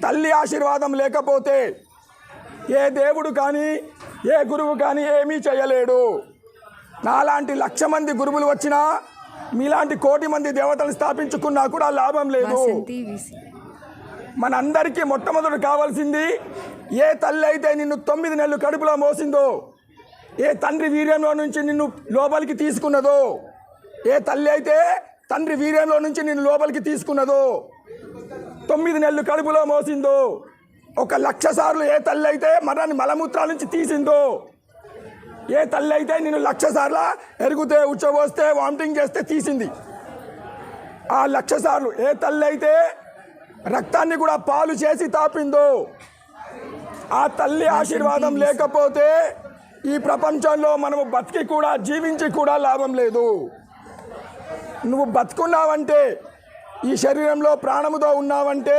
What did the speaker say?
తల్లి ఆశీర్వాదం లేకపోతే ఏ దేవుడు కానీ ఏ గురువు కానీ ఏమీ చేయలేడు. నాలాంటి 1,00,000 మంది గురువులు వచ్చినా మీలాంటి 1,00,00,000 మంది దేవతలు స్థాపించుకున్నా కూడా లాభం లేదు. మనందరికీ మొట్టమొదటి కావాల్సింది, ఏ తల్లి అయితే నిన్ను 9 నెలలు కడుపులో మోసిందో, ఏ తండ్రి వీర్యంలో నుంచి నిన్ను లోపలికి తీసుకున్నదో, ఏ తల్లి అయితే తండ్రి వీర్యంలో నుంచి నిన్ను లోపలికి తీసుకున్నదో, 9 నెలలు కడుపులో మోసిందో, 1,00,000 సార్లు ఏ తల్లి అయితే మరణాన్ని మలమూత్రాల నుంచి తీసిందో, ఏ తల్లి అయితే నిన్ను 1,00,000 సార్లు ఎరుగుతే ఉచ్చబోస్తే వామిటింగ్ చేస్తే తీసింది, ఆ 1,00,000 సార్లు ఏ తల్లి అయితే రక్తాన్ని కూడా పాలు చేసి తాపిందో, ఆ తల్లి ఆశీర్వాదం లేకపోతే ఈ ప్రపంచంలో మనము బతికి కూడా జీవించి కూడా లాభం లేదు. నువ్వు బతుకున్నావంటే, ఈ శరీరంలో ప్రాణముతో ఉన్నావంటే